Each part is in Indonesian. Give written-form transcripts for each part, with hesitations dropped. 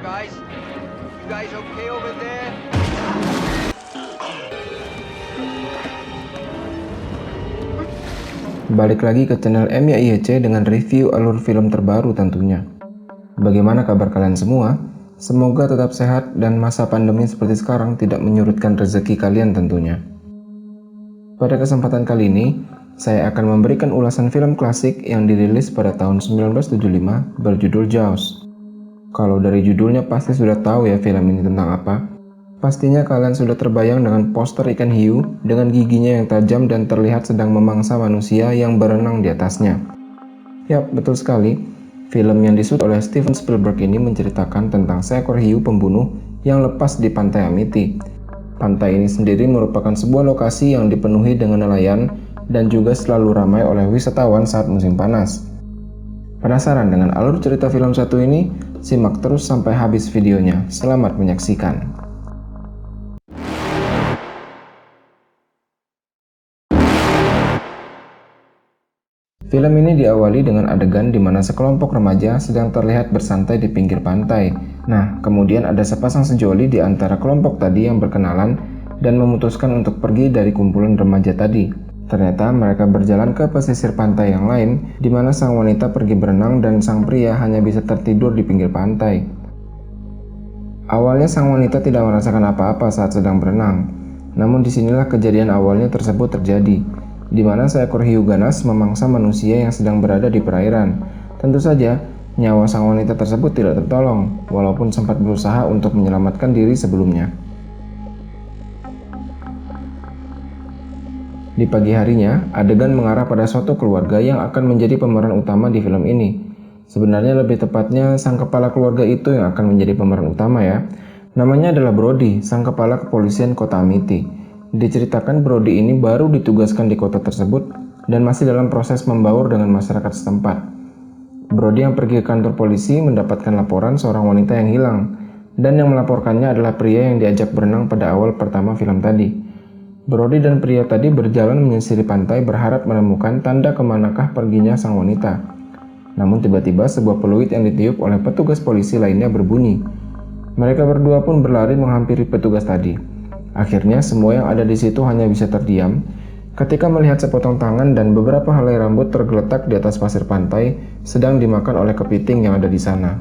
guys. You guys okay over there? Balik lagi ke channel MYIHC dengan review alur film terbaru tentunya. Bagaimana kabar kalian semua? Semoga tetap sehat dan masa pandemi seperti sekarang tidak menyurutkan rezeki kalian tentunya. Pada kesempatan kali ini, saya akan memberikan ulasan film klasik yang dirilis pada tahun 1975 berjudul Jaws. Kalau dari judulnya pasti sudah tahu ya film ini tentang apa. Pastinya kalian sudah terbayang dengan poster ikan hiu dengan giginya yang tajam dan terlihat sedang memangsa manusia yang berenang di atasnya. Yap, betul sekali. Film yang disuit oleh Steven Spielberg ini menceritakan tentang seekor hiu pembunuh yang lepas di pantai Amity. Pantai ini sendiri merupakan sebuah lokasi yang dipenuhi dengan nelayan dan juga selalu ramai oleh wisatawan saat musim panas. Penasaran dengan alur cerita film satu ini? Simak terus sampai habis videonya. Selamat menyaksikan. Film ini diawali dengan adegan di mana sekelompok remaja sedang terlihat bersantai di pinggir pantai. Nah, kemudian ada sepasang sejoli di antara kelompok tadi yang berkenalan dan memutuskan untuk pergi dari kumpulan remaja tadi. Ternyata mereka berjalan ke pesisir pantai yang lain, di mana sang wanita pergi berenang dan sang pria hanya bisa tertidur di pinggir pantai. Awalnya sang wanita tidak merasakan apa-apa saat sedang berenang, namun disinilah kejadian awalnya tersebut terjadi, di mana seekor hiu ganas memangsa manusia yang sedang berada di perairan. Tentu saja, nyawa sang wanita tersebut tidak tertolong, walaupun sempat berusaha untuk menyelamatkan diri sebelumnya. Di pagi harinya, adegan mengarah pada suatu keluarga yang akan menjadi pemeran utama di film ini. Sebenarnya lebih tepatnya sang kepala keluarga itu yang akan menjadi pemeran utama ya. Namanya adalah Brody, sang kepala kepolisian kota Amity. Diceritakan Brody ini baru ditugaskan di kota tersebut dan masih dalam proses membaur dengan masyarakat setempat. Brody yang pergi ke kantor polisi mendapatkan laporan seorang wanita yang hilang, dan yang melaporkannya adalah pria yang diajak berenang pada awal pertama film tadi. Brody dan pria tadi berjalan menyisiri pantai berharap menemukan tanda kemanakah perginya sang wanita. Namun tiba-tiba sebuah peluit yang ditiup oleh petugas polisi lainnya berbunyi. Mereka berdua pun berlari menghampiri petugas tadi. Akhirnya semua yang ada di situ hanya bisa terdiam ketika melihat sepotong tangan dan beberapa helai rambut tergeletak di atas pasir pantai sedang dimakan oleh kepiting yang ada di sana.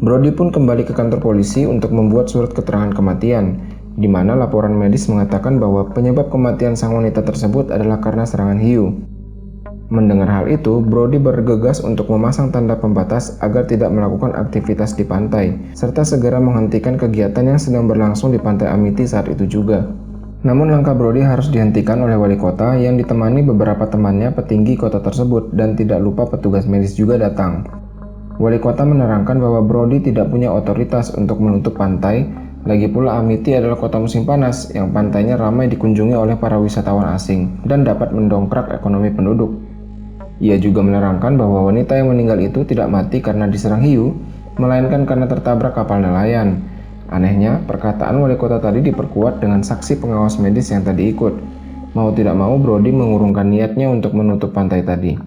Brody pun kembali ke kantor polisi untuk membuat surat keterangan kematian, di mana laporan medis mengatakan bahwa penyebab kematian sang wanita tersebut adalah karena serangan hiu. Mendengar hal itu, Brody bergegas untuk memasang tanda pembatas agar tidak melakukan aktivitas di pantai, serta segera menghentikan kegiatan yang sedang berlangsung di pantai Amity saat itu juga. Namun langkah Brody harus dihentikan oleh wali kota yang ditemani beberapa temannya petinggi kota tersebut, dan tidak lupa petugas medis juga datang. Wali kota menerangkan bahwa Brody tidak punya otoritas untuk menutup pantai. Lagi pula Amity adalah kota musim panas yang pantainya ramai dikunjungi oleh para wisatawan asing dan dapat mendongkrak ekonomi penduduk. Ia juga menerangkan bahwa wanita yang meninggal itu tidak mati karena diserang hiu, melainkan karena tertabrak kapal nelayan. Anehnya, perkataan wali kota tadi diperkuat dengan saksi pengawas medis yang tadi ikut. Mau tidak mau, Brody mengurungkan niatnya untuk menutup pantai tadi.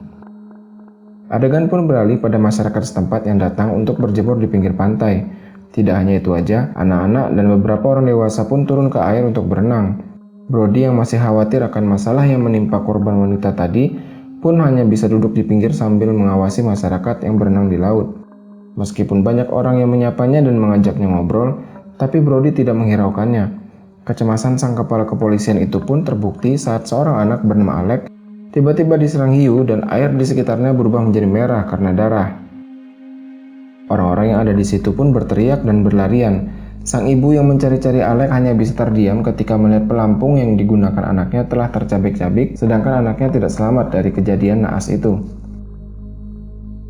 Adegan pun beralih pada masyarakat setempat yang datang untuk berjemur di pinggir pantai. Tidak hanya itu aja, anak-anak dan beberapa orang dewasa pun turun ke air untuk berenang. Brody yang masih khawatir akan masalah yang menimpa korban wanita tadi pun hanya bisa duduk di pinggir sambil mengawasi masyarakat yang berenang di laut. Meskipun banyak orang yang menyapanya dan mengajaknya ngobrol, tapi Brody tidak menghiraukannya. Kecemasan sang kepala kepolisian itu pun terbukti saat seorang anak bernama Alec tiba-tiba diserang hiu dan air di sekitarnya berubah menjadi merah karena darah. Orang-orang yang ada di situ pun berteriak dan berlarian. Sang ibu yang mencari-cari Alec hanya bisa terdiam ketika melihat pelampung yang digunakan anaknya telah tercabik-cabik, sedangkan anaknya tidak selamat dari kejadian naas itu.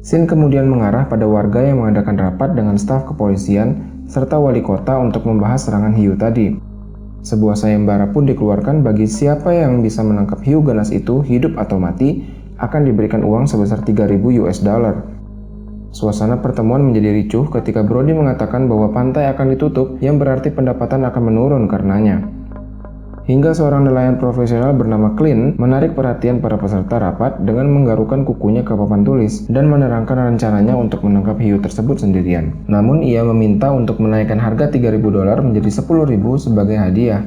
Scene kemudian mengarah pada warga yang mengadakan rapat dengan staf kepolisian serta wali kota untuk membahas serangan hiu tadi. Sebuah sayembara pun dikeluarkan bagi siapa yang bisa menangkap hiu ganas itu hidup atau mati akan diberikan uang sebesar 3.000 US dollar. Suasana pertemuan menjadi ricuh ketika Brody mengatakan bahwa pantai akan ditutup, yang berarti pendapatan akan menurun karenanya. Hingga seorang nelayan profesional bernama Clint menarik perhatian para peserta rapat dengan menggarukkan kukunya ke papan tulis dan menerangkan rencananya untuk menangkap hiu tersebut sendirian. Namun ia meminta untuk menaikkan harga $3.000 menjadi $10.000 sebagai hadiah.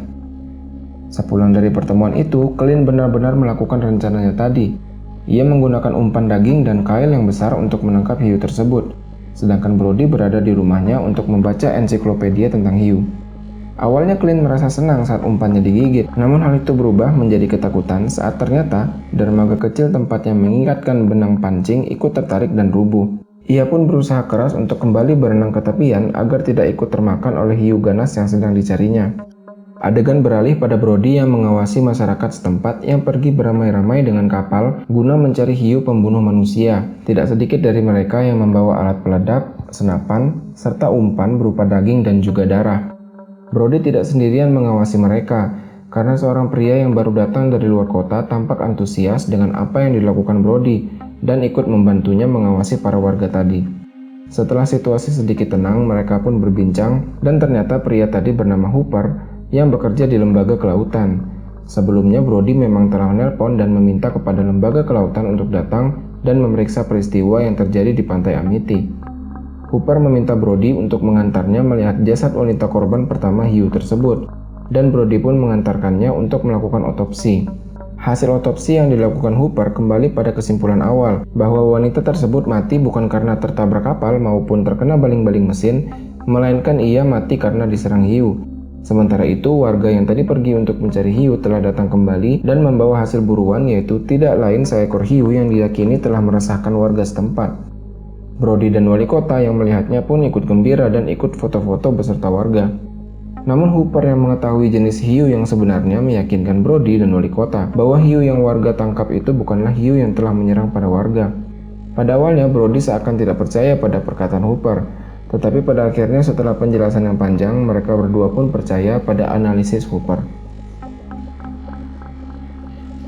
Sepulang dari pertemuan itu, Clint benar-benar melakukan rencananya tadi. Ia menggunakan umpan daging dan kail yang besar untuk menangkap hiu tersebut, sedangkan Brody berada di rumahnya untuk membaca ensiklopedia tentang hiu. Awalnya Clint merasa senang saat umpannya digigit, namun hal itu berubah menjadi ketakutan saat ternyata dermaga kecil tempat yang mengikatkan benang pancing ikut tertarik dan rubuh. Ia pun berusaha keras untuk kembali berenang ke tepian agar tidak ikut termakan oleh hiu ganas yang sedang dicarinya. Adegan beralih pada Brody yang mengawasi masyarakat setempat yang pergi beramai-ramai dengan kapal guna mencari hiu pembunuh manusia. Tidak sedikit dari mereka yang membawa alat peledak, senapan, serta umpan berupa daging dan juga darah. Brody tidak sendirian mengawasi mereka, karena seorang pria yang baru datang dari luar kota tampak antusias dengan apa yang dilakukan Brody dan ikut membantunya mengawasi para warga tadi. Setelah situasi sedikit tenang, mereka pun berbincang dan ternyata pria tadi bernama Hooper yang bekerja di lembaga kelautan. Sebelumnya Brody memang telah menelpon dan meminta kepada lembaga kelautan untuk datang dan memeriksa peristiwa yang terjadi di pantai Amity. Hooper meminta Brody untuk mengantarnya melihat jasad wanita korban pertama hiu tersebut, dan Brody pun mengantarkannya untuk melakukan otopsi. Hasil otopsi yang dilakukan Hooper kembali pada kesimpulan awal bahwa wanita tersebut mati bukan karena tertabrak kapal maupun terkena baling-baling mesin, melainkan ia mati karena diserang hiu. Sementara itu, warga yang tadi pergi untuk mencari hiu telah datang kembali dan membawa hasil buruan, yaitu tidak lain seekor hiu yang diyakini telah meresahkan warga setempat. Brody dan wali kota yang melihatnya pun ikut gembira dan ikut foto-foto beserta warga. Namun Hooper yang mengetahui jenis hiu yang sebenarnya meyakinkan Brody dan wali kota bahwa hiu yang warga tangkap itu bukanlah hiu yang telah menyerang pada warga. Pada awalnya Brody seakan tidak percaya pada perkataan Hooper, tetapi pada akhirnya setelah penjelasan yang panjang, mereka berdua pun percaya pada analisis Hooper.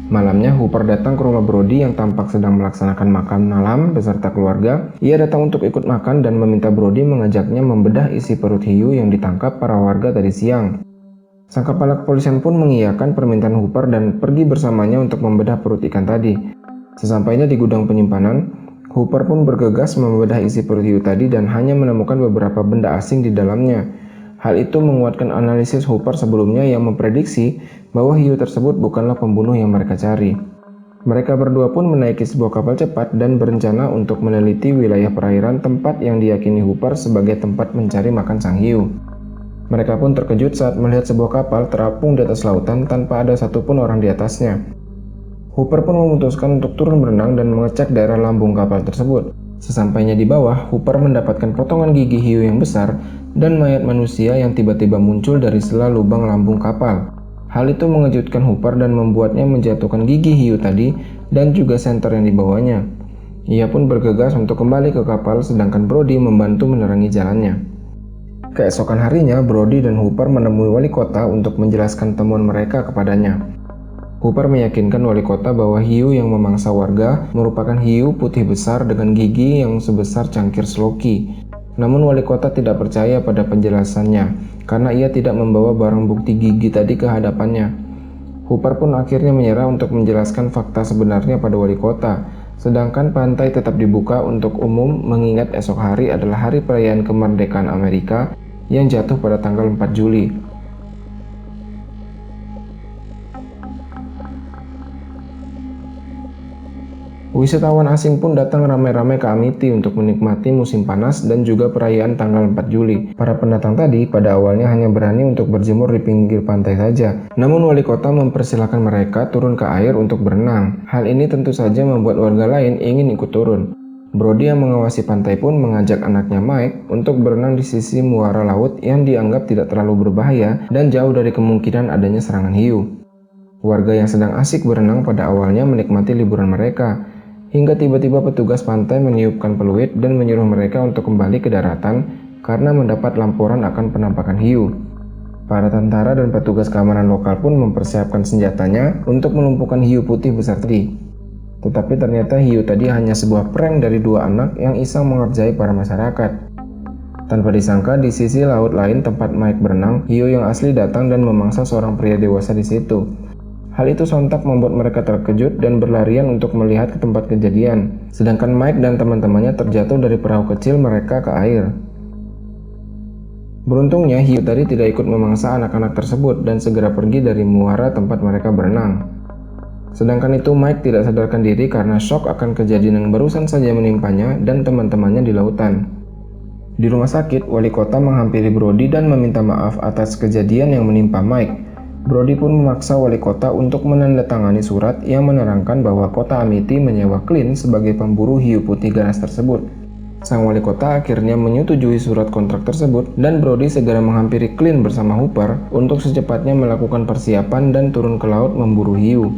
Malamnya, Hooper datang ke rumah Brody yang tampak sedang melaksanakan makan malam beserta keluarga. Ia datang untuk ikut makan dan meminta Brody mengajaknya membedah isi perut hiu yang ditangkap para warga tadi siang. Sang kepala kepolisian pun mengiyakan permintaan Hooper dan pergi bersamanya untuk membedah perut ikan tadi. Sesampainya di gudang penyimpanan, Hooper pun bergegas membedah isi perut hiu tadi dan hanya menemukan beberapa benda asing di dalamnya. Hal itu menguatkan analisis Hooper sebelumnya yang memprediksi bahwa hiu tersebut bukanlah pembunuh yang mereka cari. Mereka berdua pun menaiki sebuah kapal cepat dan berencana untuk meneliti wilayah perairan tempat yang diyakini Hooper sebagai tempat mencari makan sang hiu. Mereka pun terkejut saat melihat sebuah kapal terapung di atas lautan tanpa ada satupun orang di atasnya. Hooper pun memutuskan untuk turun berenang dan mengecek daerah lambung kapal tersebut. Sesampainya di bawah, Hooper mendapatkan potongan gigi hiu yang besar dan mayat manusia yang tiba-tiba muncul dari sela lubang lambung kapal. Hal itu mengejutkan Hooper dan membuatnya menjatuhkan gigi hiu tadi dan juga senter yang dibawanya. Ia pun bergegas untuk kembali ke kapal sedangkan Brody membantu menerangi jalannya. Keesokan harinya, Brody dan Hooper menemui wali kota untuk menjelaskan temuan mereka kepadanya. Hooper meyakinkan wali kota bahwa hiu yang memangsa warga merupakan hiu putih besar dengan gigi yang sebesar cangkir sloki. Namun wali kota tidak percaya pada penjelasannya karena ia tidak membawa barang bukti gigi tadi ke hadapannya. Hooper pun akhirnya menyerah untuk menjelaskan fakta sebenarnya pada wali kota, sedangkan pantai tetap dibuka untuk umum mengingat esok hari adalah hari perayaan kemerdekaan Amerika yang jatuh pada tanggal 4 Juli. Wisatawan asing pun datang ramai-ramai ke Amity untuk menikmati musim panas dan juga perayaan tanggal 4 Juli. Para pendatang tadi pada awalnya hanya berani untuk berjemur di pinggir pantai saja. Namun wali kota mempersilahkan mereka turun ke air untuk berenang. Hal ini tentu saja membuat warga lain ingin ikut turun. Brody yang mengawasi pantai pun mengajak anaknya Mike untuk berenang di sisi muara laut yang dianggap tidak terlalu berbahaya dan jauh dari kemungkinan adanya serangan hiu. Warga yang sedang asik berenang pada awalnya menikmati liburan mereka, hingga tiba-tiba petugas pantai meniupkan peluit dan menyuruh mereka untuk kembali ke daratan karena mendapat laporan akan penampakan hiu. Para tentara dan petugas keamanan lokal pun mempersiapkan senjatanya untuk melumpuhkan hiu putih besar tadi. Tetapi ternyata hiu tadi hanya sebuah prank dari dua anak yang iseng mengerjai para masyarakat. Tanpa disangka, di sisi laut lain tempat Mike berenang, hiu yang asli datang dan memangsa seorang pria dewasa di situ. Hal itu sontak membuat mereka terkejut dan berlarian untuk melihat ke tempat kejadian, sedangkan Mike dan teman-temannya terjatuh dari perahu kecil mereka ke air. Beruntungnya, hiu tadi tidak ikut memangsa anak-anak tersebut dan segera pergi dari muara tempat mereka berenang. Sedangkan itu, Mike tidak sadarkan diri karena shock akan kejadian yang barusan saja menimpanya dan teman-temannya di lautan. Di rumah sakit, wali kota menghampiri Brody dan meminta maaf atas kejadian yang menimpa Mike. Brody pun memaksa wali kota untuk menandatangani surat yang menerangkan bahwa kota Amity menyewa Clint sebagai pemburu hiu putih ganas tersebut. Sang wali kota akhirnya menyetujui surat kontrak tersebut dan Brody segera menghampiri Clint bersama Hooper untuk secepatnya melakukan persiapan dan turun ke laut memburu hiu.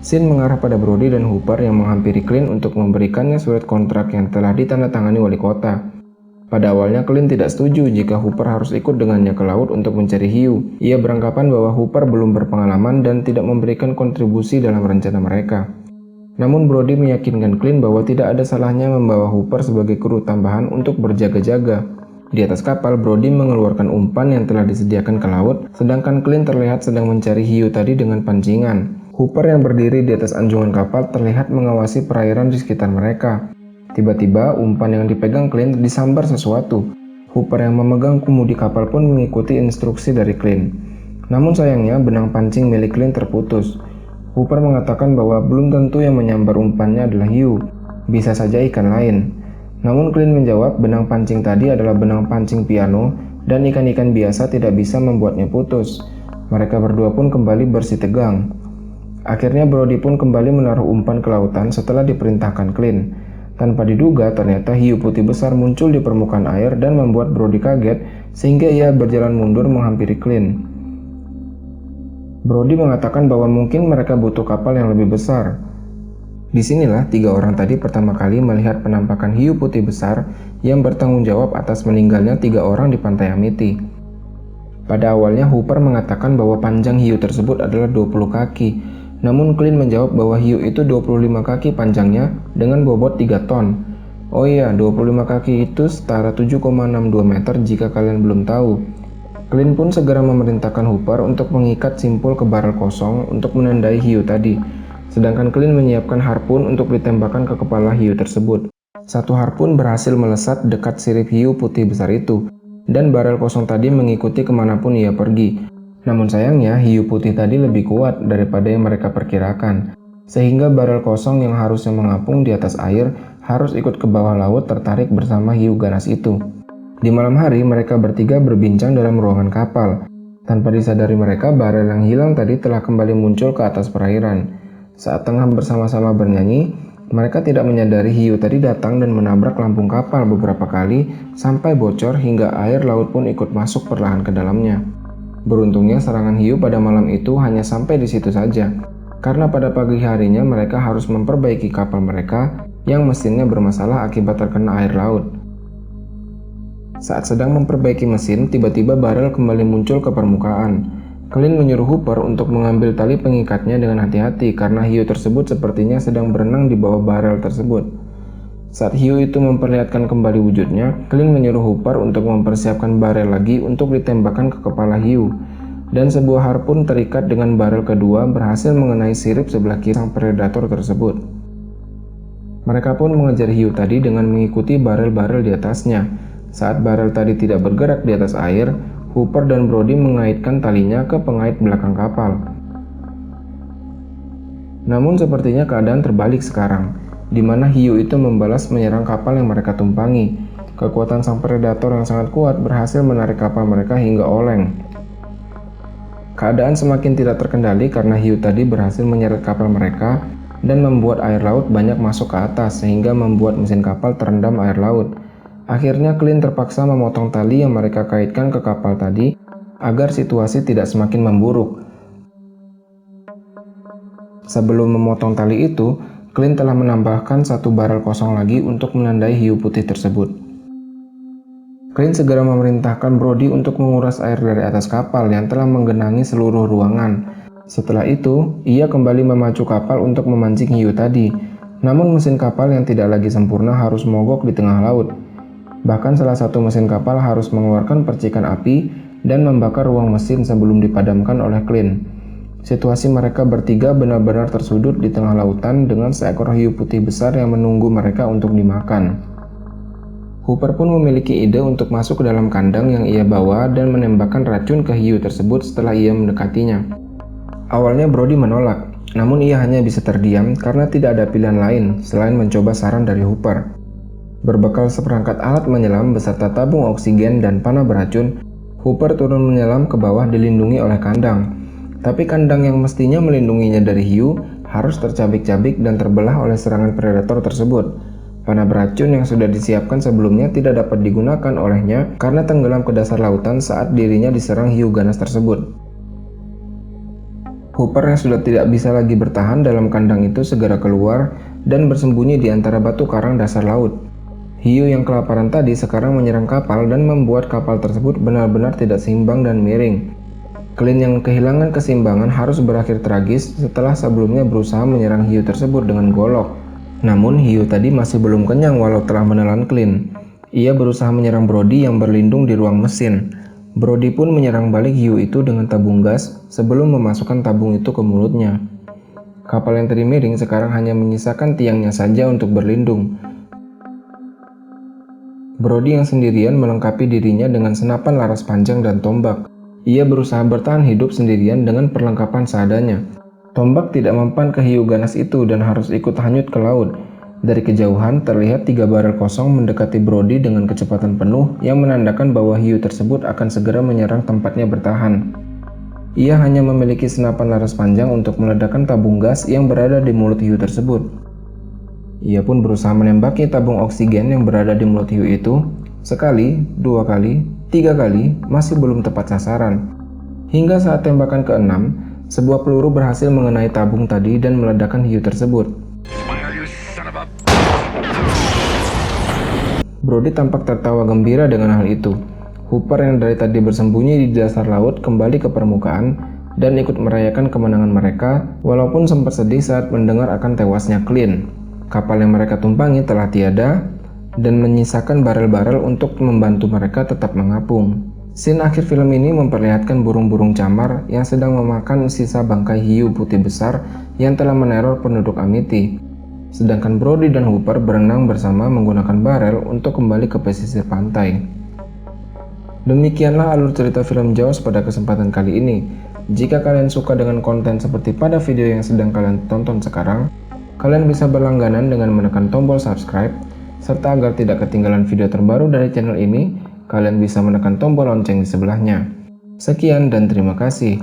Scene mengarah pada Brody dan Hooper yang menghampiri Clint untuk memberikannya surat kontrak yang telah ditandatangani wali kota. Pada awalnya Clint tidak setuju jika Hooper harus ikut dengannya ke laut untuk mencari hiu. Ia beranggapan bahwa Hooper belum berpengalaman dan tidak memberikan kontribusi dalam rencana mereka. Namun Brody meyakinkan Clint bahwa tidak ada salahnya membawa Hooper sebagai kru tambahan untuk berjaga-jaga. Di atas kapal, Brody mengeluarkan umpan yang telah disediakan ke laut, sedangkan Clint terlihat sedang mencari hiu tadi dengan pancingan. Hooper yang berdiri di atas anjungan kapal terlihat mengawasi perairan di sekitar mereka. Tiba-tiba, umpan yang dipegang Clint disambar sesuatu. Hooper yang memegang kemudi kapal pun mengikuti instruksi dari Clint. Namun sayangnya, benang pancing milik Clint terputus. Hooper mengatakan bahwa belum tentu yang menyambar umpannya adalah hiu, bisa saja ikan lain. Namun Clint menjawab benang pancing tadi adalah benang pancing piano dan ikan-ikan biasa tidak bisa membuatnya putus. Mereka berdua pun kembali bersitegang. Akhirnya Brody pun kembali menaruh umpan ke lautan setelah diperintahkan Clint. Tanpa diduga, ternyata hiu putih besar muncul di permukaan air dan membuat Brody kaget sehingga ia berjalan mundur menghampiri Clint. Brody mengatakan bahwa mungkin mereka butuh kapal yang lebih besar. Disinilah 3 orang tadi pertama kali melihat penampakan hiu putih besar yang bertanggung jawab atas meninggalnya 3 orang di pantai Amity. Pada awalnya Hooper mengatakan bahwa panjang hiu tersebut adalah 20 kaki, namun Clint menjawab bahwa hiu itu 25 kaki panjangnya dengan bobot 3 ton. Oh iya, 25 kaki itu setara 7,62 meter jika kalian belum tahu. Clint pun segera memerintahkan Hooper untuk mengikat simpul ke barel kosong untuk menandai hiu tadi, sedangkan Clint menyiapkan harpun untuk ditembakkan ke kepala hiu tersebut. Satu harpun berhasil melesat dekat sirip hiu putih besar itu, dan barel kosong tadi mengikuti kemanapun ia pergi. Namun sayangnya, hiu putih tadi lebih kuat daripada yang mereka perkirakan, sehingga barel kosong yang harusnya mengapung di atas air harus ikut ke bawah laut tertarik bersama hiu ganas itu. Di malam hari, mereka bertiga berbincang dalam ruangan kapal. Tanpa disadari mereka, barel yang hilang tadi telah kembali muncul ke atas perairan. Saat tengah bersama-sama bernyanyi, mereka tidak menyadari hiu tadi datang dan menabrak lampung kapal beberapa kali sampai bocor hingga air laut pun ikut masuk perlahan ke dalamnya. Beruntungnya serangan hiu pada malam itu hanya sampai di situ saja, karena pada pagi harinya mereka harus memperbaiki kapal mereka yang mesinnya bermasalah akibat terkena air laut. Saat sedang memperbaiki mesin, tiba-tiba barel kembali muncul ke permukaan. Clint menyuruh Hooper untuk mengambil tali pengikatnya dengan hati-hati karena hiu tersebut sepertinya sedang berenang di bawah barel tersebut. Saat hiu itu memperlihatkan kembali wujudnya, Clint menyuruh Hooper untuk mempersiapkan barel lagi untuk ditembakkan ke kepala hiu. Dan sebuah harpun terikat dengan barel kedua berhasil mengenai sirip sebelah kiri sang predator tersebut. Mereka pun mengejar hiu tadi dengan mengikuti barel-barel di atasnya. Saat barel tadi tidak bergerak di atas air, Hooper dan Brody mengaitkan talinya ke pengait belakang kapal. Namun sepertinya keadaan terbalik sekarang, di mana hiu itu membalas menyerang kapal yang mereka tumpangi. Kekuatan sang predator yang sangat kuat berhasil menarik kapal mereka hingga oleng. Keadaan semakin tidak terkendali karena hiu tadi berhasil menyeret kapal mereka dan membuat air laut banyak masuk ke atas sehingga membuat mesin kapal terendam air laut. Akhirnya Clint terpaksa memotong tali yang mereka kaitkan ke kapal tadi agar situasi tidak semakin memburuk. Sebelum memotong tali itu, Clint telah menambahkan 1 barel kosong lagi untuk menandai hiu putih tersebut. Clint segera memerintahkan Brody untuk menguras air dari atas kapal yang telah menggenangi seluruh ruangan. Setelah itu, ia kembali memacu kapal untuk memancing hiu tadi. Namun mesin kapal yang tidak lagi sempurna harus mogok di tengah laut. Bahkan salah satu mesin kapal harus mengeluarkan percikan api dan membakar ruang mesin sebelum dipadamkan oleh Clint. Situasi mereka bertiga benar-benar tersudut di tengah lautan dengan seekor hiu putih besar yang menunggu mereka untuk dimakan. Hooper pun memiliki ide untuk masuk ke dalam kandang yang ia bawa dan menembakkan racun ke hiu tersebut setelah ia mendekatinya. Awalnya Brody menolak, namun ia hanya bisa terdiam karena tidak ada pilihan lain selain mencoba saran dari Hooper. Berbekal seperangkat alat menyelam beserta tabung oksigen dan panah beracun, Hooper turun menyelam ke bawah dilindungi oleh kandang. Tapi kandang yang mestinya melindunginya dari hiu harus tercabik-cabik dan terbelah oleh serangan predator tersebut. Panah beracun yang sudah disiapkan sebelumnya tidak dapat digunakan olehnya karena tenggelam ke dasar lautan saat dirinya diserang hiu ganas tersebut. Hooper yang sudah tidak bisa lagi bertahan dalam kandang itu segera keluar dan bersembunyi di antara batu karang dasar laut. Hiu yang kelaparan tadi sekarang menyerang kapal dan membuat kapal tersebut benar-benar tidak seimbang dan miring. Clint yang kehilangan keseimbangan harus berakhir tragis setelah sebelumnya berusaha menyerang hiu tersebut dengan golok. Namun hiu tadi masih belum kenyang walau telah menelan Clint. Ia berusaha menyerang Brody yang berlindung di ruang mesin. Brody pun menyerang balik hiu itu dengan tabung gas sebelum memasukkan tabung itu ke mulutnya. Kapal yang tadi miring sekarang hanya menyisakan tiangnya saja untuk berlindung. Brody yang sendirian melengkapi dirinya dengan senapan laras panjang dan tombak. Ia berusaha bertahan hidup sendirian dengan perlengkapan seadanya. Tombak tidak mempan ke hiu ganas itu dan harus ikut hanyut ke laut. Dari kejauhan terlihat 3 barel kosong mendekati Brody dengan kecepatan penuh yang menandakan bahwa hiu tersebut akan segera menyerang tempatnya bertahan. Ia hanya memiliki senapan laras panjang untuk meledakkan tabung gas yang berada di mulut hiu tersebut. Ia pun berusaha menembaki tabung oksigen yang berada di mulut hiu itu. Sekali, 2 kali, 3 kali, masih belum tepat sasaran. Hingga saat tembakan ke-6, sebuah peluru berhasil mengenai tabung tadi dan meledakkan hiu tersebut. Brody tampak tertawa gembira dengan hal itu. Hooper yang dari tadi bersembunyi di dasar laut kembali ke permukaan dan ikut merayakan kemenangan mereka, walaupun sempat sedih saat mendengar akan tewasnya Clint. Kapal yang mereka tumpangi telah tiada dan menyisakan barel-barel untuk membantu mereka tetap mengapung. Scene akhir film ini memperlihatkan burung-burung camar yang sedang memakan sisa bangkai hiu putih besar yang telah meneror penduduk Amity. Sedangkan Brody dan Hooper berenang bersama menggunakan barel untuk kembali ke pesisir pantai. Demikianlah alur cerita film Jaws pada kesempatan kali ini. Jika kalian suka dengan konten seperti pada video yang sedang kalian tonton sekarang, kalian bisa berlangganan dengan menekan tombol subscribe, serta agar tidak ketinggalan video terbaru dari channel ini, kalian bisa menekan tombol lonceng di sebelahnya. Sekian dan terima kasih.